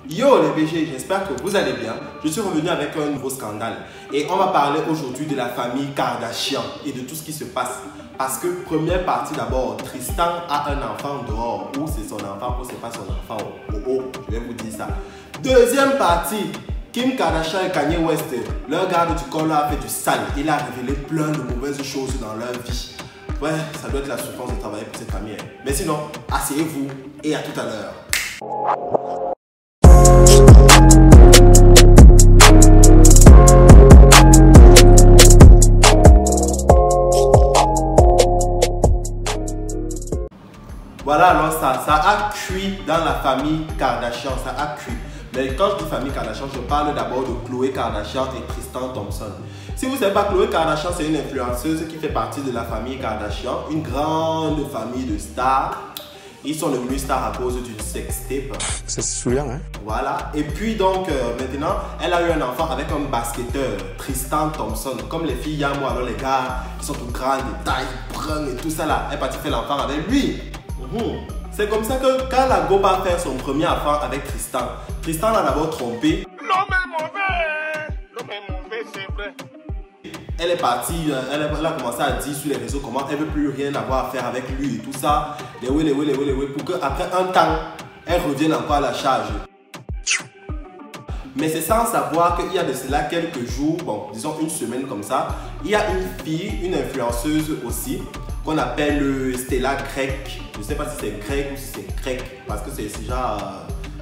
Yo les BG, j'espère que vous allez bien. Je suis revenu avec un nouveau scandale. Et on va parler aujourd'hui de la famille Kardashian et de tout ce qui se passe. Parce que première partie d'abord, Tristan a un enfant dehors. Ou c'est son enfant ou c'est pas son enfant. Je vais vous dire ça. Deuxième partie, Kim Kardashian et Kanye West, leur garde du corps leur a fait du sale. Il a révélé plein de mauvaises choses dans leur vie. Ouais, ça doit être la souffrance de travailler pour cette famille. Mais sinon, asseyez-vous et à tout à l'heure. Voilà, alors ça a cuit dans la famille Kardashian, ça a cuit. Mais quand je dis famille Kardashian, je parle d'abord de Khloé Kardashian et Tristan Thompson. Si vous ne savez pas, Khloé Kardashian, c'est une influenceuse qui fait partie de la famille Kardashian, une grande famille de stars. Ils sont devenus stars à cause d'une sextape. C'est saoulant, hein? Voilà. Et puis donc, maintenant, elle a eu un enfant avec un basketteur, Tristan Thompson. Comme les filles, moi, alors les gars, qui sont tout grands, des tailles, bruns et tout ça là. Elle est partie faire l'enfant avec lui. C'est comme ça que quand la go va faire son premier enfant avec Tristan, Tristan l'a d'abord trompé. L'homme est mauvais, c'est vrai. Elle est partie, elle a commencé à dire sur les réseaux comment elle ne veut plus rien avoir à faire avec lui et tout ça. Les oui, pour qu'après un temps, elle revienne encore à la charge. Mais c'est sans savoir qu'il y a de cela quelques jours, bon, disons une semaine comme ça, il y a une fille, une influenceuse aussi, qu'on appelle Stella Grec. Je ne sais pas si c'est grec ou si c'est grec, parce que c'est déjà,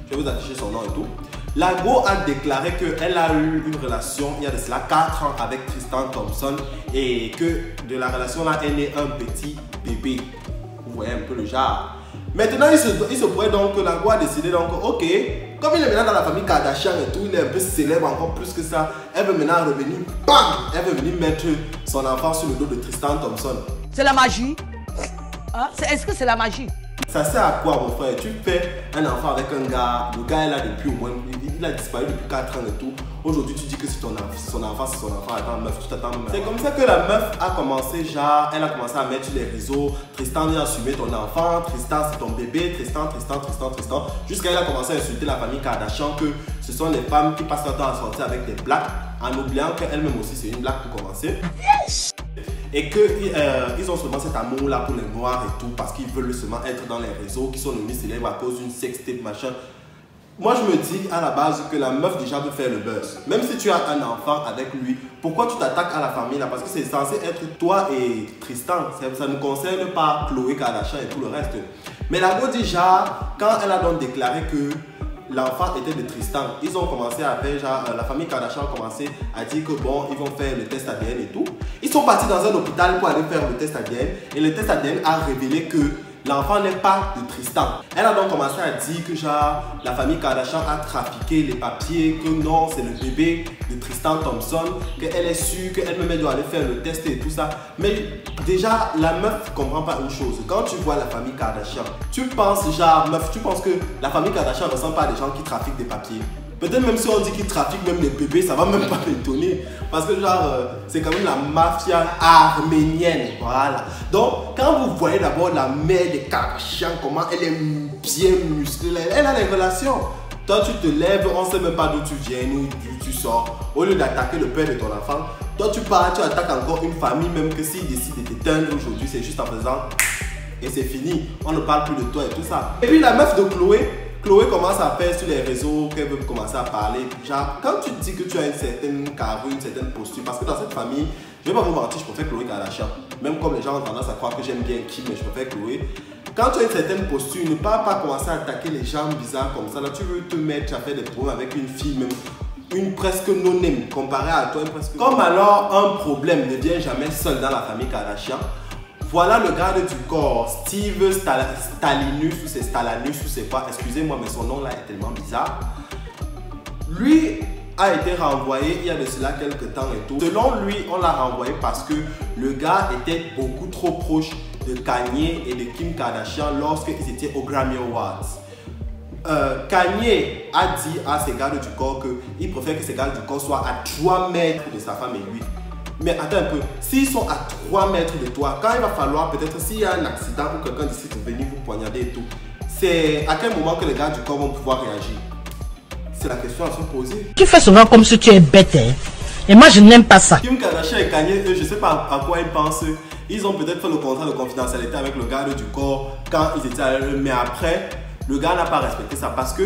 je vais vous afficher son nom et tout. La go a déclaré qu'elle a eu une relation il y a de cela 4 ans avec Tristan Thompson et que de la relation là est né un petit bébé. Vous voyez un peu le genre. Maintenant il se pourrait donc que la go a décidé donc ok, comme il est maintenant dans la famille Kardashian et tout, il est un peu célèbre encore plus que ça, elle veut maintenant revenir, bam, elle veut venir mettre son enfant sur le dos de Tristan Thompson. C'est la magie. Hein? Est-ce que c'est la magie? Ça sert à quoi mon frère? Tu fais un enfant avec un gars, le gars est là depuis au moins, il a disparu depuis 4 ans et tout. Aujourd'hui tu dis que c'est son enfant, attends meuf, tu t'attends même. C'est comme ça que la meuf a commencé, genre, elle a commencé à mettre sur les réseaux, Tristan vient assumer ton enfant, Tristan c'est ton bébé, Tristan. Jusqu'à elle a commencé à insulter la famille Kardashian que ce sont les femmes qui passent leur temps à sortir avec des blagues, en oubliant qu'elle-même aussi c'est une blague pour commencer. Et qu'ils ont seulement cet amour là pour les noirs et tout parce qu'ils veulent seulement être dans les réseaux, qui sont devenus célèbres à cause d'une sextape machin. Moi je me dis à la base que la meuf déjà veut faire le buzz. Même si tu as un enfant avec lui, pourquoi tu t'attaques à la famille là? Parce que c'est censé être toi et Tristan. Ça ne concerne pas Khloé Kardashian et tout le reste. Mais la go déjà, quand elle a donc déclaré que l'enfant était de Tristan, ils ont commencé à faire, genre, la famille Kardashian a commencé à dire que bon, ils vont faire le test ADN et tout. Ils sont partis dans un hôpital pour aller faire le test ADN et le test ADN a révélé que l'enfant n'est pas de Tristan. Elle a donc commencé à dire que genre, la famille Kardashian a trafiqué les papiers, que non, c'est le bébé de Tristan Thompson, qu'elle est sûre qu'elle-même doit aller faire le test et tout ça. Mais déjà, la meuf ne comprend pas une chose. Quand tu vois la famille Kardashian, tu penses genre, meuf, tu penses que la famille Kardashian ne ressemble pas à des gens qui trafiquent des papiers. Peut-être même si on dit qu'ils trafiquent même les bébés, ça va même pas m'étonner. Parce que genre, c'est quand même la mafia arménienne. Voilà. Donc, quand vous voyez d'abord la mère des Kardashian, comment elle est bien musclée, elle a les relations. Toi, tu te lèves, on ne sait même pas d'où tu viens, d'où tu sors. Au lieu d'attaquer le père de ton enfant, toi, tu pars, tu attaques encore une famille, même que s'ils décident de t'éteindre aujourd'hui, c'est juste en faisant et c'est fini. On ne parle plus de toi et tout ça. Et puis, la meuf de Khloé commence à faire sur les réseaux qu'elle veut commencer à parler. Genre, quand tu dis que tu as une certaine carrure, une certaine posture, parce que dans cette famille, je vais pas vous mentir, je préfère Khloé Kardashian. Même comme les gens ont tendance à croire que j'aime bien Kim, mais je préfère Khloé. Quand tu as une certaine posture, ne pas commencer à attaquer les gens bizarres comme ça. Là, tu veux te mettre à faire des problèmes avec une fille, même une presque non-name, comparée à toi, une presque. Comme alors un problème ne vient jamais seul dans la famille Kardashian. Voilà le garde du corps, Steve Stalinus, ou c'est Stalanus, ou c'est quoi, excusez-moi, mais son nom là est tellement bizarre. Lui a été renvoyé il y a de cela quelques temps et tout. Selon lui, on l'a renvoyé parce que le gars était beaucoup trop proche de Kanye et de Kim Kardashian lorsqu'ils étaient au Grammy Awards. Kanye a dit à ses gardes du corps qu'il préfère que ses gardes du corps soient à 3 mètres de sa femme et lui. Mais attends un peu, s'ils sont à 3 mètres de toi, quand il va falloir peut-être s'il y a un accident ou quelqu'un décide de venir vous poignarder et tout, c'est à quel moment que les gars du corps vont pouvoir réagir? C'est la question à se poser. Tu fais souvent comme si tu es bête, hein? Et moi, je n'aime pas ça. Kim Kardashian et Kanye, eux, je sais pas à quoi ils pensent. Ils ont peut-être fait le contrat de confidentialité avec le garde du corps quand ils étaient à l'heure, mais après, le gars n'a pas respecté ça parce que,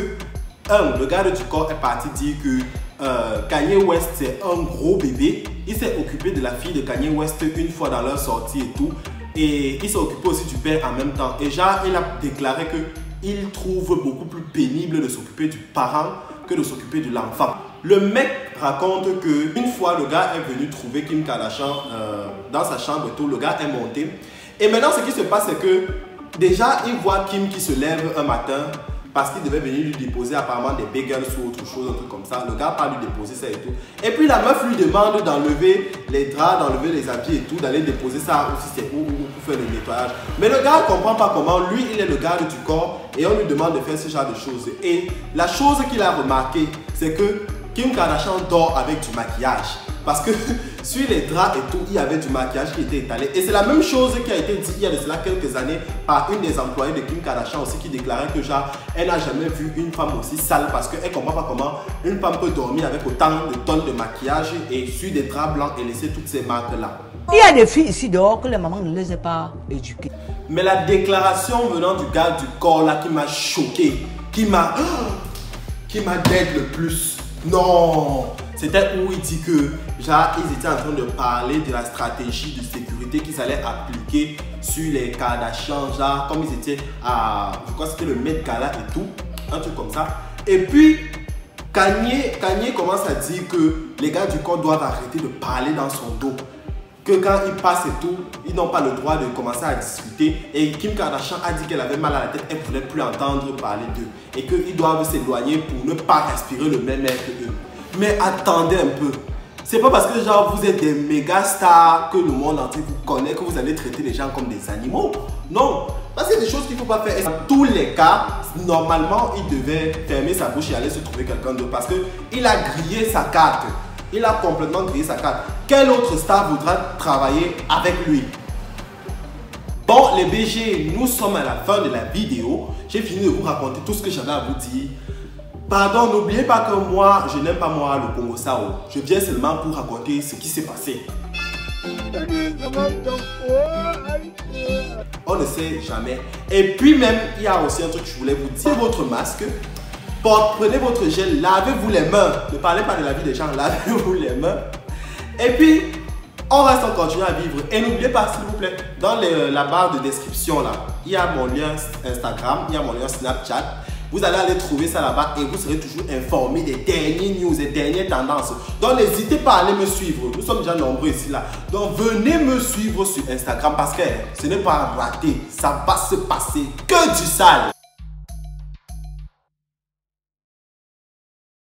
le garde du corps est parti dire que Kanye West c'est un gros bébé. Il s'est occupé de la fille de Kanye West une fois dans leur sortie et tout. Et il s'est occupé aussi du père en même temps. Et genre, il a déclaré que il trouve beaucoup plus pénible de s'occuper du parent que de s'occuper de l'enfant. Le mec raconte que une fois le gars est venu trouver Kim Kardashian dans sa chambre et tout, le gars est monté. Et maintenant ce qui se passe c'est que déjà il voit Kim qui se lève un matin parce qu'il devait venir lui déposer apparemment des bagels ou autre chose, un truc comme ça. Le gars part lui déposer ça et tout. Et puis la meuf lui demande d'enlever les draps, d'enlever les habits et tout, d'aller déposer ça aussi c'est où pour faire le nettoyage. Mais le gars ne comprend pas comment, lui il est le garde du corps et on lui demande de faire ce genre de choses. Et la chose qu'il a remarqué, c'est que Kim Kardashian dort avec du maquillage. Parce que sur les draps et tout, il y avait du maquillage qui était étalé. Et c'est la même chose qui a été dit il y a de cela quelques années par une des employées de Kim Kardashian aussi qui déclarait que genre, elle n'a jamais vu une femme aussi sale parce qu'elle ne comprend pas comment une femme peut dormir avec autant de tonnes de maquillage et sur des draps blancs et laisser toutes ces marques-là. Il y a des filles ici dehors que les mamans ne les ont pas éduquées. Mais la déclaration venant du gars du corps là qui m'a choqué, qui m'a dead le plus. Non, c'était où il dit que genre, ils étaient en train de parler de la stratégie de sécurité qu'ils allaient appliquer sur les Kardashians, genre comme ils étaient à, je crois que c'était le Met Gala et tout, un truc comme ça. Et puis Kanye commence à dire que les gars du corps doivent arrêter de parler dans son dos. Que quand ils passent et tout, ils n'ont pas le droit de commencer à discuter. Et Kim Kardashian a dit qu'elle avait mal à la tête, elle ne voulait plus entendre parler d'eux. Et qu'ils doivent s'éloigner pour ne pas respirer le même air que eux. Mais attendez un peu. C'est pas parce que genre vous êtes des méga stars que le monde entier vous connaît que vous allez traiter les gens comme des animaux. Non, parce que c'est des choses qu'il ne faut pas faire. Et dans tous les cas, normalement, il devait fermer sa bouche et aller se trouver quelqu'un d'autre. Parce qu'il a grillé sa carte. Il a complètement grillé sa carte. Quel autre star voudra travailler avec lui? Bon, les BG, nous sommes à la fin de la vidéo. J'ai fini de vous raconter tout ce que j'avais à vous dire. Pardon, n'oubliez pas que moi, je n'aime pas moi le Congo Sao. Je viens seulement pour raconter ce qui s'est passé. On ne sait jamais. Et puis même, il y a aussi un truc que je voulais vous dire. Votre masque. Prenez votre gel, lavez-vous les mains. Ne parlez pas de la vie des gens, lavez-vous les mains. Et puis, on reste en continuant à vivre. Et n'oubliez pas, s'il vous plaît, dans la barre de description, là, il y a mon lien Instagram, il y a mon lien Snapchat. Vous allez aller trouver ça là-bas et vous serez toujours informé des dernières news, des dernières tendances. Donc, n'hésitez pas à aller me suivre. Nous sommes déjà nombreux ici, là. Donc, venez me suivre sur Instagram parce que ce n'est pas raté. Ça va se passer que du sale.